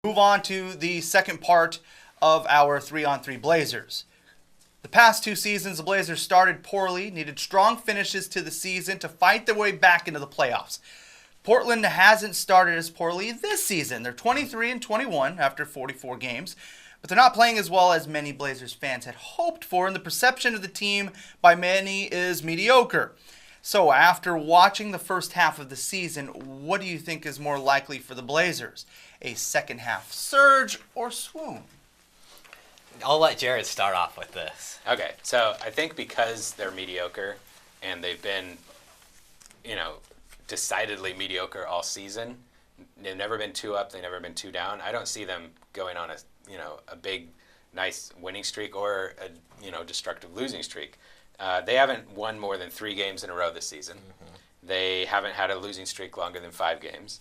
Move on to the second part of our 3-on-3 Blazers. The past 2 seasons, the Blazers started poorly, needed strong finishes to the season to fight their way back into the playoffs. Portland hasn't started as poorly this season. They're 23-21 after 44 games, but they're not playing as well as many Blazers fans had hoped for, and the perception of the team by many is mediocre. So after watching the first half of the season, what do you think is more likely for the Blazers? A second half surge or swoon? I'll let Jared start off with this. Okay, so I think because they're mediocre and they've been, decidedly mediocre all season, they've never been 2 up, they've never been 2 down. I don't see them going on a big, nice winning streak or a, destructive losing streak. They haven't won more than 3 games in a row this season. Mm-hmm. They haven't had a losing streak longer than 5 games.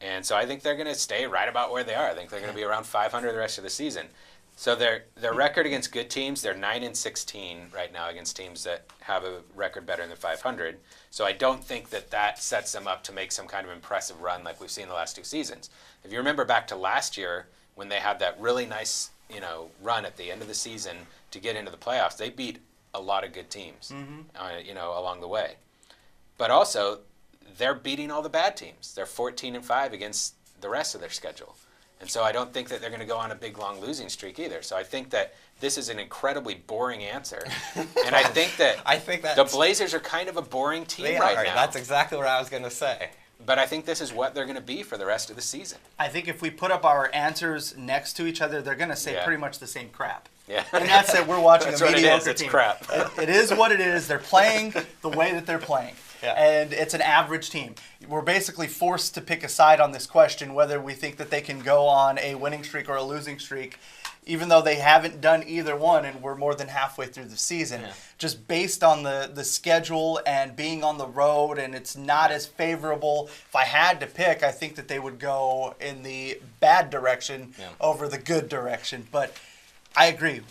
And so I think they're going to stay right about where they are. I think they're going to be around 500 the rest of the season. So their record against good teams, they're 9-16 right now against teams that have a record better than 500. So I don't think that sets them up to make some kind of impressive run like we've seen the last 2 seasons. If you remember back to last year when they had that really nice, run at the end of the season to get into the playoffs, they beat a lot of good teams, along the way. But also, they're beating all the bad teams. They're 14-5 against the rest of their schedule. And so I don't think that they're going to go on a big, long losing streak either. So I think that this is an incredibly boring answer. And I think that the Blazers are kind of a boring team right now. That's exactly what I was going to say. But I think this is what they're going to be for the rest of the season. I think if we put up our answers next to each other, they're going to say pretty much the same crap. Yeah. And that's it. We're watching that's a mediocre what it is. team. It's crap. It is what it is. They're playing the way that they're playing. Yeah. And it's an average team. We're basically forced to pick a side on this question, whether we think that they can go on a winning streak or a losing streak, even though they haven't done either one, and we're more than halfway through the season. Yeah. Just based on the schedule and being on the road, and it's not as favorable. If I had to pick, I think that they would go in the bad direction over the good direction. But I agree.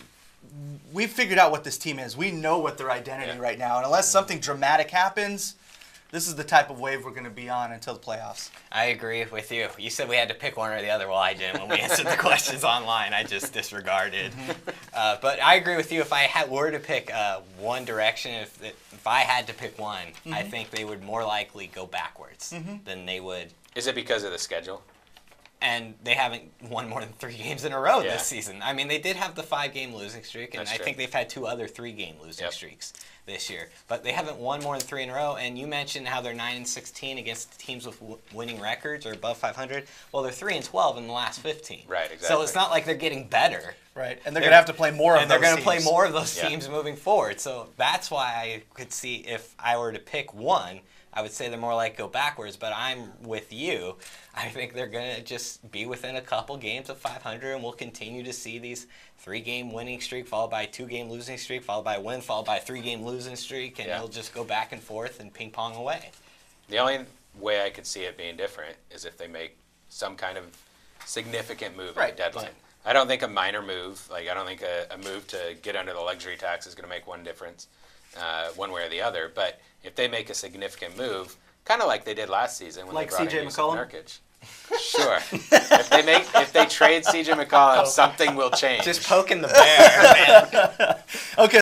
We've figured out what this team is. We know what their identity right now. And unless something dramatic happens, this is the type of wave we're going to be on until the playoffs. I agree with you. You said we had to pick one or the other. Well, I didn't. When we answered the questions online, I just disregarded. But I agree with you. If I were to pick one direction, if I had to pick one, I think they would more likely go backwards than they would. Is it because of the schedule? And they haven't won more than 3 games in a row this season. I mean, they did have the 5-game losing streak, and I think they've had 2 other 3-game losing streaks this year. But they haven't won more than 3 in a row. And you mentioned how they're 9-16 against teams with winning records or above 500. Well, they're 3-12 in the last 15. Right, exactly. So it's not like they're getting better. Right, and they're going to have to play more of those teams. And they're going to play more of those teams moving forward. So that's why I could see if I were to pick one, I would say they're more like go backwards, but I'm with you. I think they're going to just be within a couple games of 500, and we'll continue to see these 3-game winning streak followed by a 2-game losing streak, followed by a win, followed by a 3-game losing streak, and it'll just go back and forth and ping-pong away. The only way I could see it being different is if they make some kind of significant move at the deadline. I don't think a minor move, I don't think a move to get under the luxury tax is going to make one difference, one way or the other, but if they make a significant move, kind of like they did last season when they brought in Nurkic. Sure. if they trade C.J. McCollum, something will change. Just poking the bear, man. Okay.